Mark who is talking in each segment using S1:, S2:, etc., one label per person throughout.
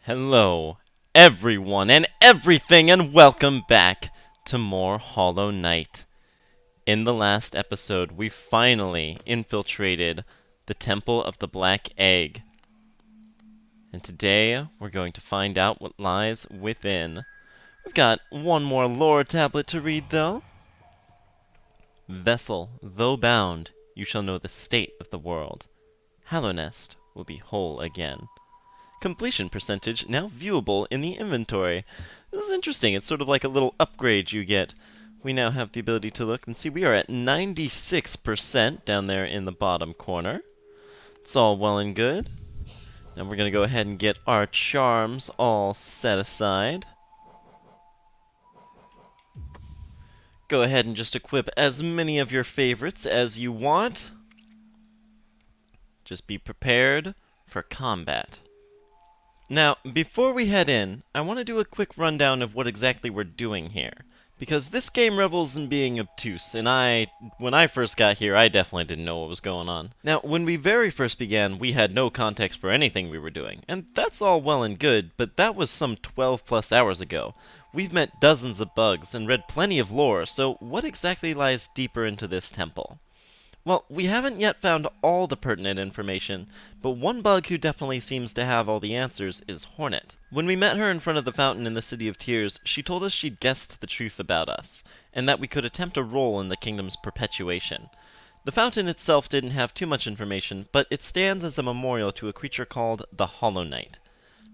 S1: Hello, everyone and everything, and welcome back to more Hollow Knight. In the last episode, we finally infiltrated the Temple of the Black Egg. And today, we're going to find out what lies within. We've got one more lore tablet to read, though. Vessel, though bound, you shall know the state of the world. Hallownest will be whole again. Completion percentage now viewable in the inventory. This is interesting. It's sort of like a little upgrade you get. We now have the ability to look and see we are at 96% down there in the bottom corner. It's all well and good. Now we're going to go ahead and get our charms all set aside. Go ahead and just equip as many of your favorites as you want. Just be prepared for combat. Now, before we head in, I want to do a quick rundown of what exactly we're doing here. Because this game revels in being obtuse, and when I first got here, I definitely didn't know what was going on. Now, when we very first began, we had no context for anything we were doing, and that's all well and good, but that was some 12 plus hours ago. We've met dozens of bugs and read plenty of lore, so what exactly lies deeper into this temple? Well, we haven't yet found all the pertinent information, but one bug who definitely seems to have all the answers is Hornet. When we met her in front of the fountain in the City of Tears, she told us she'd guessed the truth about us, and that we could attempt a role in the kingdom's perpetuation. The fountain itself didn't have too much information, but it stands as a memorial to a creature called the Hollow Knight,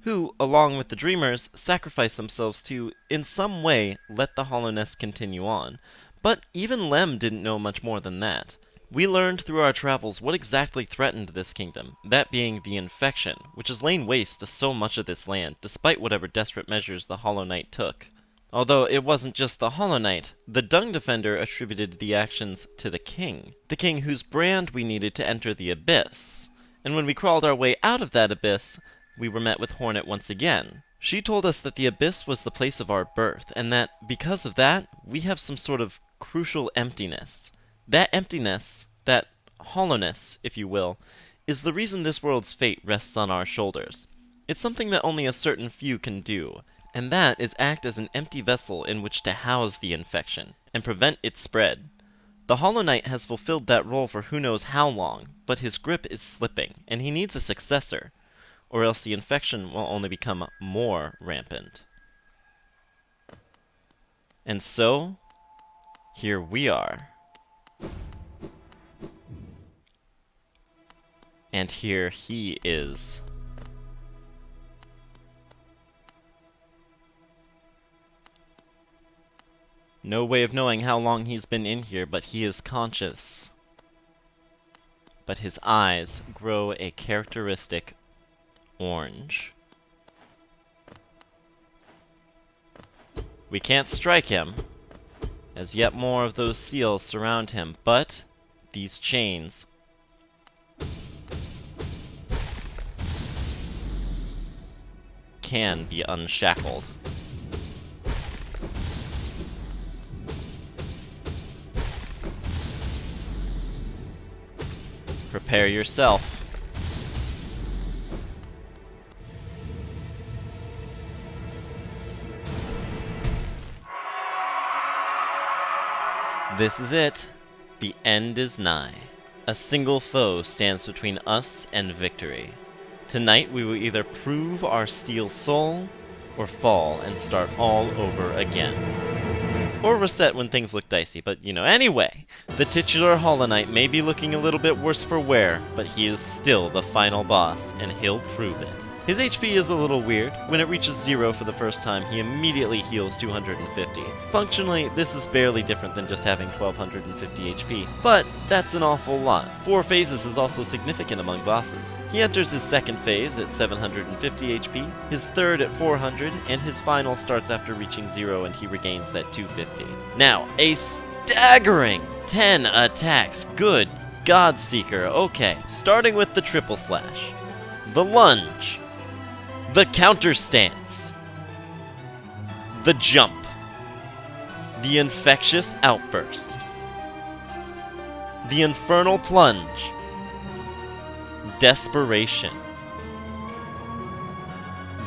S1: who, along with the Dreamers, sacrificed themselves to, in some way, let the Hollowness continue on. But even Lem didn't know much more than that. We learned through our travels what exactly threatened this kingdom, that being the infection, which has lain waste to so much of this land, despite whatever desperate measures the Hollow Knight took. Although it wasn't just the Hollow Knight, the Dung Defender attributed the actions to the king whose brand we needed to enter the abyss. And when we crawled our way out of that abyss, we were met with Hornet once again. She told us that the abyss was the place of our birth, and that, because of that, we have some sort of crucial emptiness. That emptiness, that hollowness, if you will, is the reason this world's fate rests on our shoulders. It's something that only a certain few can do, and that is act as an empty vessel in which to house the infection, and prevent its spread. The Hollow Knight has fulfilled that role for who knows how long, but his grip is slipping, and he needs a successor, or else the infection will only become more rampant. And so, here we are. And here he is. No way of knowing how long he's been in here, but he is conscious. But his eyes grow a characteristic orange. We can't strike him, as yet more of those seals surround him, but these chains can be unshackled. Prepare yourself. This is it. The end is nigh. A single foe stands between us and victory. Tonight we will either prove our steel soul, or fall and start all over again. Or reset when things look dicey, but anyway, the titular Hollow Knight may be looking a little bit worse for wear, but he is still the final boss, and he'll prove it. His HP is a little weird. When it reaches 0 for the first time, he immediately heals 250. Functionally, this is barely different than just having 1250 HP, but that's an awful lot. 4 phases is also significant among bosses. He enters his second phase at 750 HP, his third at 400, and his final starts after reaching 0 and he regains that 250. Now, a staggering 10 attacks. Good Godseeker. Okay, starting with the triple slash, the lunge, the counter stance, the jump, the infectious outburst, the infernal plunge, desperation,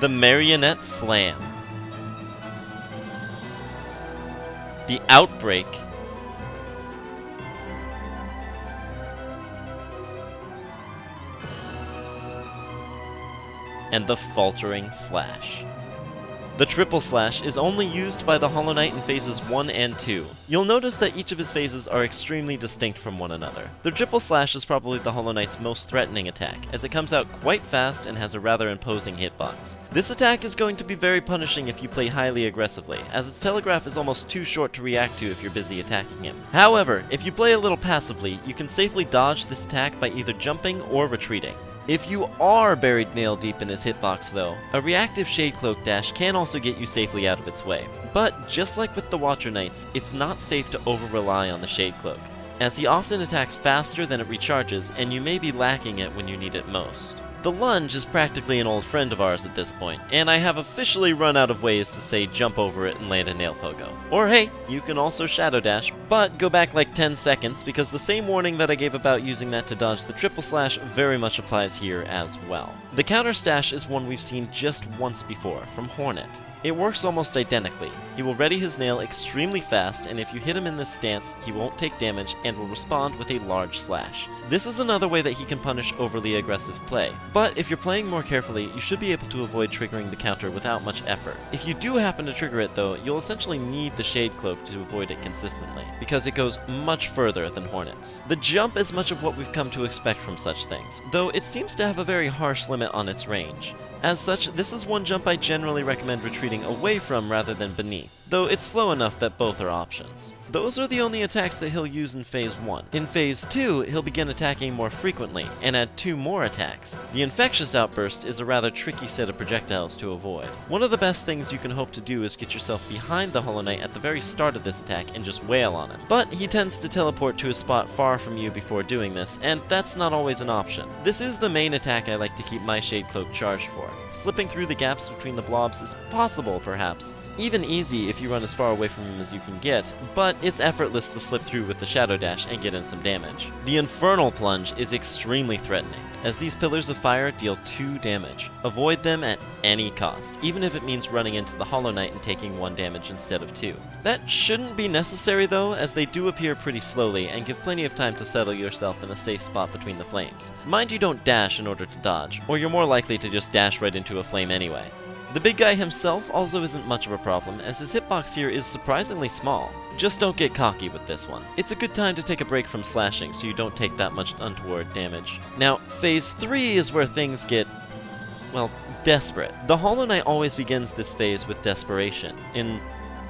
S1: the Marionette Slam, the Outbreak, and the Faltering Slash. The triple slash is only used by the Hollow Knight in phases 1 and 2. You'll notice that each of his phases are extremely distinct from one another. The triple slash is probably the Hollow Knight's most threatening attack, as it comes out quite fast and has a rather imposing hitbox. This attack is going to be very punishing if you play highly aggressively, as its telegraph is almost too short to react to if you're busy attacking him. However, if you play a little passively, you can safely dodge this attack by either jumping or retreating. If you are buried nail deep in his hitbox though, a reactive Shade Cloak dash can also get you safely out of its way. But just like with the Watcher Knights, it's not safe to over-rely on the Shade Cloak, as he often attacks faster than it recharges and you may be lacking it when you need it most. The lunge is practically an old friend of ours at this point, and I have officially run out of ways to say jump over it and land a nail pogo. Or hey, you can also shadow dash, but go back like 10 seconds because the same warning that I gave about using that to dodge the triple slash very much applies here as well. The counter stash is one we've seen just once before, from Hornet. It works almost identically. He will ready his nail extremely fast, and if you hit him in this stance, he won't take damage and will respond with a large slash. This is another way that he can punish overly aggressive play, but if you're playing more carefully, you should be able to avoid triggering the counter without much effort. If you do happen to trigger it though, you'll essentially need the Shade Cloak to avoid it consistently, because it goes much further than Hornet's. The jump is much of what we've come to expect from such things, though it seems to have a very harsh limit on its range. As such, this is one jump I generally recommend retreating away from rather than beneath, though it's slow enough that both are options. Those are the only attacks that he'll use in Phase 1. In Phase 2, he'll begin attacking more frequently, and add 2 more attacks. The Infectious Outburst is a rather tricky set of projectiles to avoid. One of the best things you can hope to do is get yourself behind the Hollow Knight at the very start of this attack and just wail on him. But he tends to teleport to a spot far from you before doing this, and that's not always an option. This is the main attack I like to keep my Shade Cloak charged for. Slipping through the gaps between the blobs is possible, perhaps. Even easy if you run as far away from him as you can get, but it's effortless to slip through with the Shadow Dash and get in some damage. The Infernal Plunge is extremely threatening, as these pillars of fire deal 2 damage. Avoid them at any cost, even if it means running into the Hollow Knight and taking 1 damage instead of 2. That shouldn't be necessary though, as they do appear pretty slowly and give plenty of time to settle yourself in a safe spot between the flames. Mind you don't dash in order to dodge, or you're more likely to just dash right into a flame anyway. The big guy himself also isn't much of a problem, as his hitbox here is surprisingly small. Just don't get cocky with this one. It's a good time to take a break from slashing so you don't take that much untoward damage. Now, Phase 3 is where things get, well, desperate. The Hollow Knight always begins this phase with desperation, in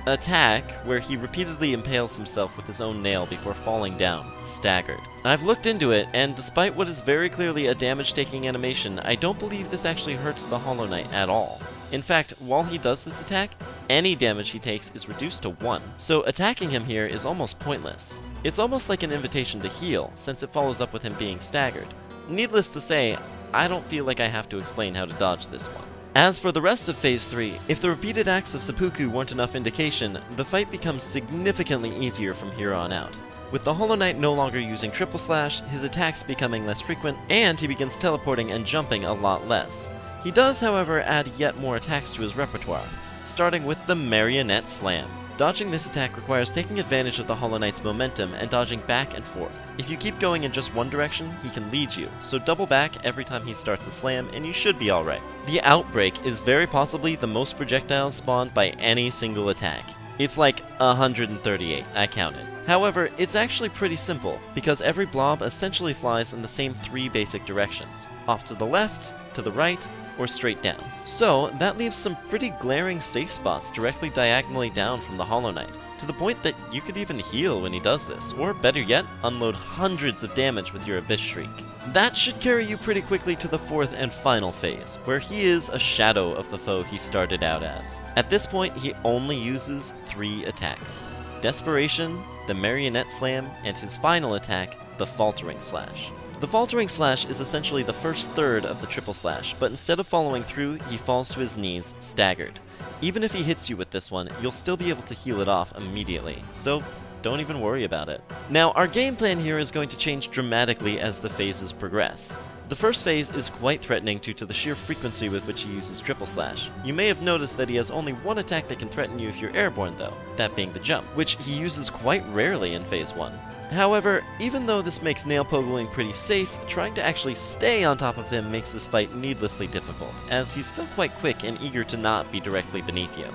S1: attack where he repeatedly impales himself with his own nail before falling down, staggered. I've looked into it, and despite what is very clearly a damage-taking animation, I don't believe this actually hurts the Hollow Knight at all. In fact, while he does this attack, any damage he takes is reduced to 1, so attacking him here is almost pointless. It's almost like an invitation to heal, since it follows up with him being staggered. Needless to say, I don't feel like I have to explain how to dodge this one. As for the rest of Phase 3, if the repeated acts of seppuku weren't enough indication, the fight becomes significantly easier from here on out. With the Hollow Knight no longer using triple slash, his attacks becoming less frequent, and he begins teleporting and jumping a lot less. He does, however, add yet more attacks to his repertoire, starting with the Marionette Slam. Dodging this attack requires taking advantage of the Hollow Knight's momentum and dodging back and forth. If you keep going in just one direction, he can lead you, so double back every time he starts a slam and you should be alright. The Outbreak is very possibly the most projectiles spawned by any single attack. It's like 138, I counted. However, it's actually pretty simple, because every blob essentially flies in the same 3 basic directions: off to the left, to the right, or straight down. So that leaves some pretty glaring safe spots directly diagonally down from the Hollow Knight, to the point that you could even heal when he does this, or better yet, unload hundreds of damage with your Abyss Shriek. That should carry you pretty quickly to the 4th and final phase, where he is a shadow of the foe he started out as. At this point, he only uses 3 attacks: Desperation, the Marionette Slam, and his final attack, the Faltering Slash. The Faltering Slash is essentially the first third of the triple slash, but instead of following through, he falls to his knees, staggered. Even if he hits you with this one, you'll still be able to heal it off immediately, so don't even worry about it. Now, our game plan here is going to change dramatically as the phases progress. The first phase is quite threatening due to the sheer frequency with which he uses triple slash. You may have noticed that he has only one attack that can threaten you if you're airborne though, that being the jump, which he uses quite rarely in phase 1. However, even though this makes nail pogoing pretty safe, trying to actually stay on top of him makes this fight needlessly difficult, as he's still quite quick and eager to not be directly beneath you.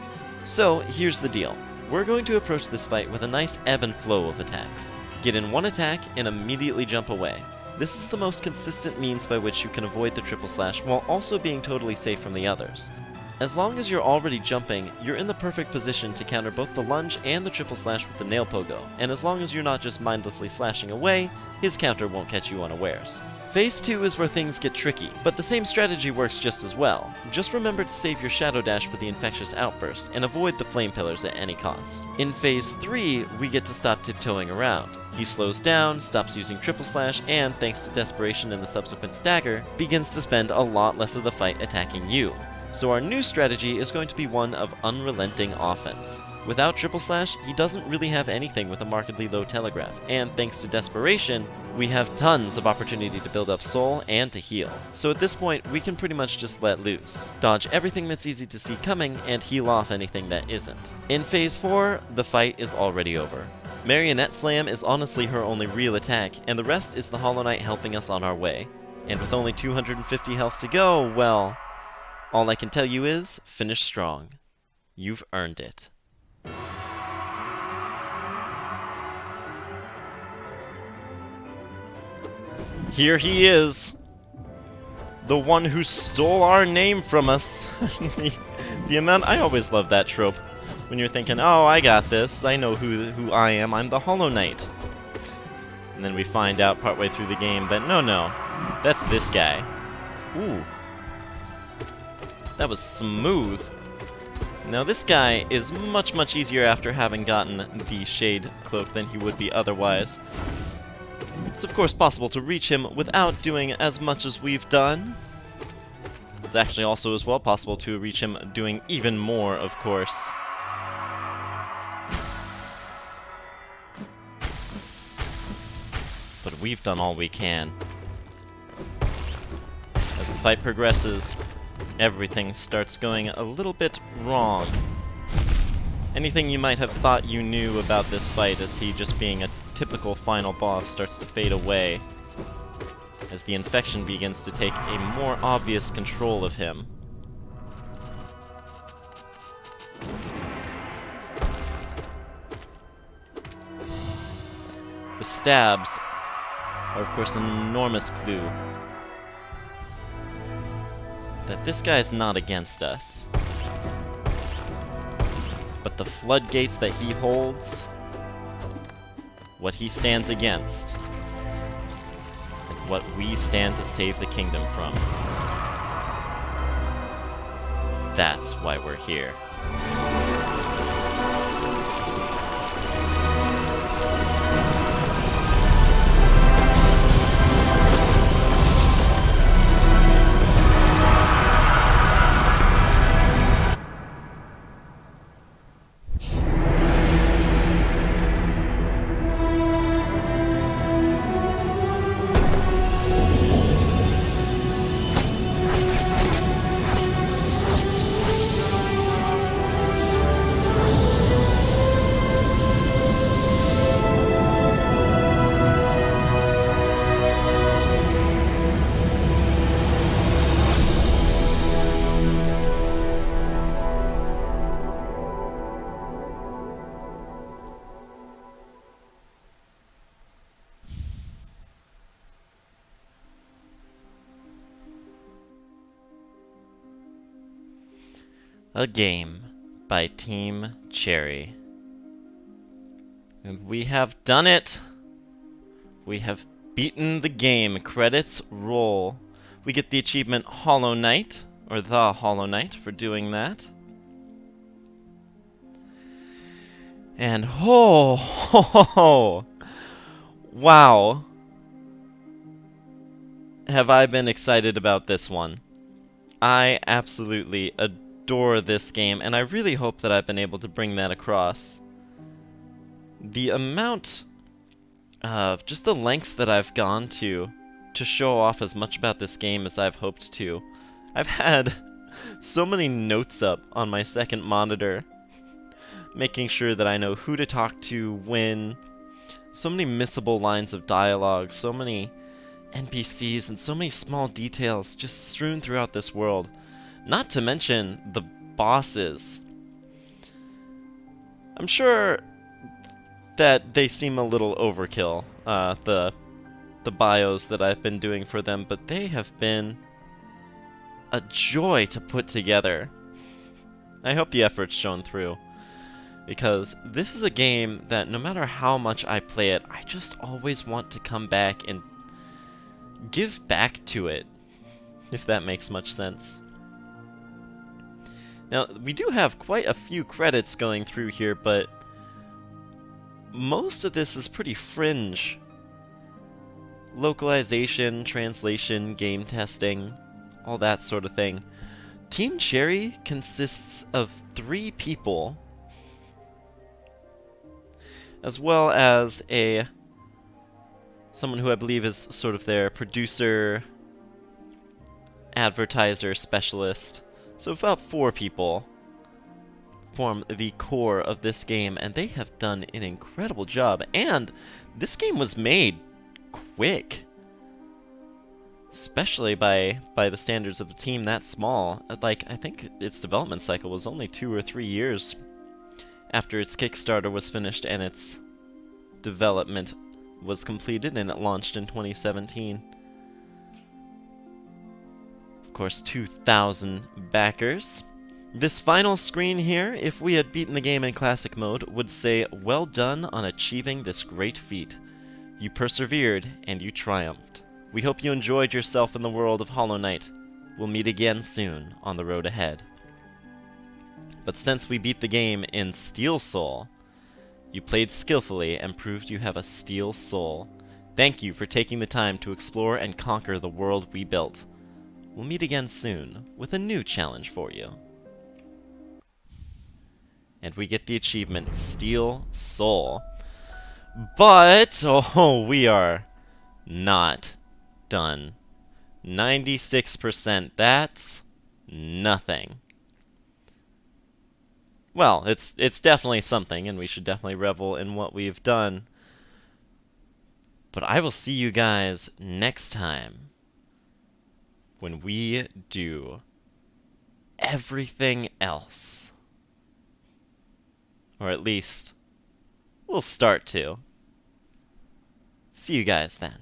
S1: So here's the deal. We're going to approach this fight with a nice ebb and flow of attacks. Get in one attack and immediately jump away. This is the most consistent means by which you can avoid the triple slash while also being totally safe from the others. As long as you're already jumping, you're in the perfect position to counter both the lunge and the triple slash with the nail pogo, and as long as you're not just mindlessly slashing away, his counter won't catch you unawares. Phase 2 is where things get tricky, but the same strategy works just as well. Just remember to save your Shadow Dash for the Infectious Outburst, and avoid the Flame Pillars at any cost. In Phase 3, we get to stop tiptoeing around. He slows down, stops using Triple Slash, and thanks to Desperation and the subsequent Stagger, begins to spend a lot less of the fight attacking you. So our new strategy is going to be one of unrelenting offense. Without Triple Slash, he doesn't really have anything with a markedly low telegraph, and thanks to Desperation, we have tons of opportunity to build up soul and to heal. So at this point, we can pretty much just let loose, dodge everything that's easy to see coming, and heal off anything that isn't. In Phase 4, the fight is already over. Marionette Slam is honestly her only real attack, and the rest is the Hollow Knight helping us on our way. And with only 250 health to go, well, all I can tell you is, finish strong. You've earned it. Here he is, the one who stole our name from us. the amount, I always love that trope, when you're thinking, oh, I got this, I know who I am, I'm the Hollow Knight. And then we find out partway through the game that no, that's this guy. Ooh. That was smooth. Now this guy is much easier after having gotten the Shade Cloak than he would be otherwise. It's of course possible to reach him without doing as much as we've done. It's actually also as well possible to reach him doing even more, of course. But we've done all we can. As the fight progresses, everything starts going a little bit wrong. Anything you might have thought you knew about this fight as he just being a typical final boss starts to fade away, as the infection begins to take a more obvious control of him. The stabs are of course an enormous clue that this guy's not against us. But the floodgates that he holds, what he stands against, and what we stand to save the kingdom from. That's why we're here. A game by Team Cherry. And we have done it! We have beaten the game. Credits roll. We get the achievement Hollow Knight, or the Hollow Knight, for doing that. And wow. Have I been excited about this one. I absolutely adore this game, and I really hope that I've been able to bring that across. The amount of just the lengths that I've gone to to show off as much about this game as I've hoped to. I've had so many notes up on my second monitor, making sure that I know who to talk to when. So many missable lines of dialogue, so many NPCs, and so many small details just strewn throughout this world. Not to mention the bosses. I'm sure that they seem a little overkill, the bios that I've been doing for them, but they have been a joy to put together. I hope the effort's shown through, because this is a game that no matter how much I play it, I just always want to come back and give back to it, if that makes much sense. Now, we do have quite a few credits going through here, but most of this is pretty fringe. Localization, translation, game testing, all that sort of thing. Team Cherry consists of 3 people, as well as someone who I believe is sort of their producer, advertiser, specialist. So about 4 people form the core of this game, and they have done an incredible job. And this game was made quick, especially by the standards of a team that small. Like, I think its development cycle was only 2 or 3 years after its Kickstarter was finished and its development was completed, and it launched in 2017. Of course, 2,000 backers. This final screen here, if we had beaten the game in classic mode, would say, "Well done on achieving this great feat. You persevered, and you triumphed. We hope you enjoyed yourself in the world of Hollow Knight. We'll meet again soon on the road ahead." But since we beat the game in Steel Soul, you played skillfully and proved you have a steel soul. Thank you for taking the time to explore and conquer the world we built. We'll meet again soon with a new challenge for you. And we get the achievement, Steel Soul. But, oh, we are not done. 96%, that's nothing. Well, it's definitely something, and we should definitely revel in what we've done. But I will see you guys next time when we do everything else. Or at least, we'll start to. See you guys then.